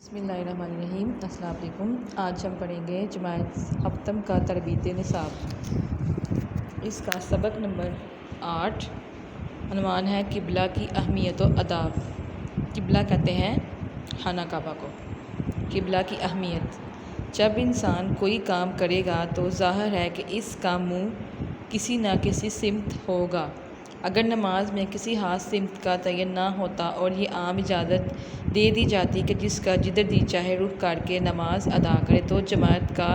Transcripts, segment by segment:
بسم اللہ الرحمن الرحیم۔ السلام علیکم۔ آج ہم پڑھیں گے جماعت ہفتم کا تربیت نصاب، اس کا سبق نمبر 8۔ عنوان ہے قبلہ کی اہمیت و آداب۔ قبلہ کہتے ہیں خانہ کعبہ کو۔ قبلہ کی اہمیت: جب انسان کوئی کام کرے گا تو ظاہر ہے کہ اس کا منہ کسی نہ کسی سمت ہوگا۔ اگر نماز میں کسی خاص سمت کا تعین نہ ہوتا اور یہ عام اجازت دے دی جاتی کہ جس کا جدھر جی چاہے رخ کر کے نماز ادا کرے تو جماعت کا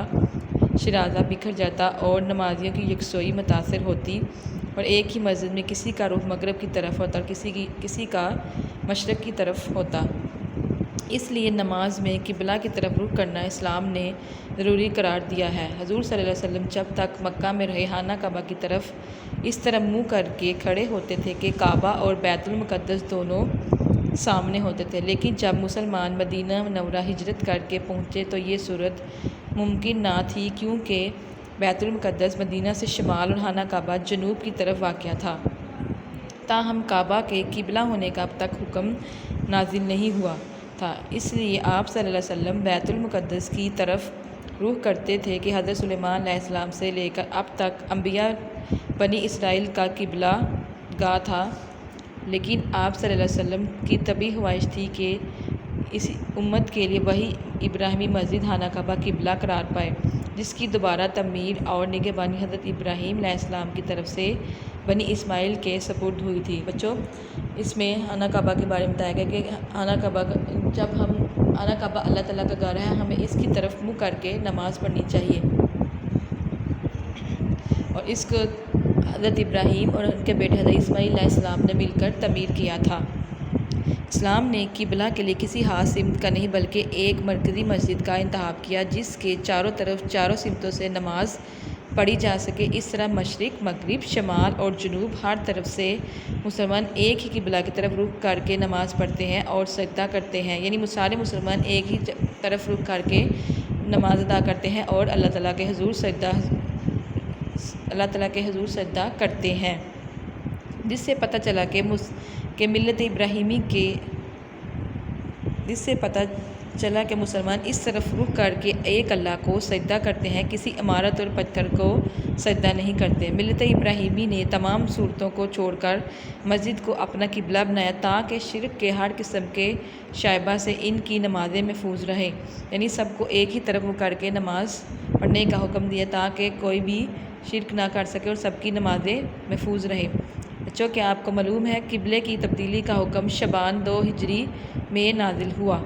شیرازہ بکھر جاتا اور نمازیوں کی یکسوئی متاثر ہوتی، اور ایک ہی مسجد میں کسی کا رخ مغرب کی طرف ہوتا اور کسی کا مشرق کی طرف ہوتا۔ اس لیے نماز میں قبلہ کی طرف رخ کرنا اسلام نے ضروری قرار دیا ہے۔ حضور صلی اللہ علیہ وسلم جب تک مکہ میں رہے خانہ کعبہ کی طرف اس طرح منہ کر کے کھڑے ہوتے تھے کہ کعبہ اور بیت المقدس دونوں سامنے ہوتے تھے، لیکن جب مسلمان مدینہ منورہ ہجرت کر کے پہنچے تو یہ صورت ممکن نہ تھی، کیونکہ بیت المقدس مدینہ سے شمال اور خانہ کعبہ جنوب کی طرف واقع تھا۔ تاہم کعبہ کے قبلہ ہونے کا اب تک حکم نازل نہیں ہوا تھا، اس لیے آپ صلی اللہ علیہ وسلم بیت المقدس کی طرف رخ کرتے تھے کہ حضرت سلیمان علیہ السلام سے لے کر اب تک انبیاء بنی اسرائیل کا قبلہ گاہ تھا، لیکن آپ صلی اللہ علیہ وسلم کی طبعی خواہش تھی کہ اس امت کے لیے وہی ابراہیمی مسجد خانہ کعبہ قبلہ قرار پائے، جس کی دوبارہ تعمیر اور نگہبانی حضرت ابراہیم علیہ السلام کی طرف سے بنی اسماعیل کے سپرد ہوئی تھی۔ بچوں، اس میں خانہ کعبہ کے بارے میں بتایا گیا کہ خانہ کعبہ اللہ تعالیٰ کا گھر ہے، ہمیں اس کی طرف منہ کر کے نماز پڑھنی چاہیے، اور اس کو حضرت ابراہیم اور ان کے بیٹے حضرت اسماعیل علیہ السلام نے مل کر تعمیر کیا تھا۔ اسلام نے قبلہ کے لیے کسی خاص سمت کا نہیں بلکہ ایک مرکزی مسجد کا انتخاب کیا جس کے چاروں طرف چاروں سمتوں سے نماز پڑھی جا سکے۔ اس طرح مشرق، مغرب، شمال اور جنوب ہر طرف سے مسلمان ایک ہی قبلہ کی طرف رخ کر کے نماز پڑھتے ہیں اور سجدہ کرتے ہیں، یعنی سارے مسلمان ایک ہی طرف رخ کر کے نماز ادا کرتے ہیں اور اللہ تعالیٰ کے حضور سجدہ کرتے ہیں، جس سے پتہ چلا کہ ملت ابراہیمی کہ مسلمان اس طرف رخ کر کے ایک اللہ کو سجدہ کرتے ہیں، کسی عمارت اور پتھر کو سجدہ نہیں کرتے۔ ملت ابراہیمی نے تمام صورتوں کو چھوڑ کر مسجد کو اپنا قبلہ بنایا تاکہ شرک کے ہر قسم کے شائبہ سے ان کی نمازیں محفوظ رہیں، یعنی سب کو ایک ہی طرف رخ کر کے نماز پڑھنے کا حکم دیا تاکہ کوئی بھی شرک نہ کر سکے اور سب کی نمازیں محفوظ رہیں۔ بچوں، کیا آپ کو معلوم ہے قبلے کی تبدیلی کا حکم شعبان 2 ہجری میں نازل ہوا؟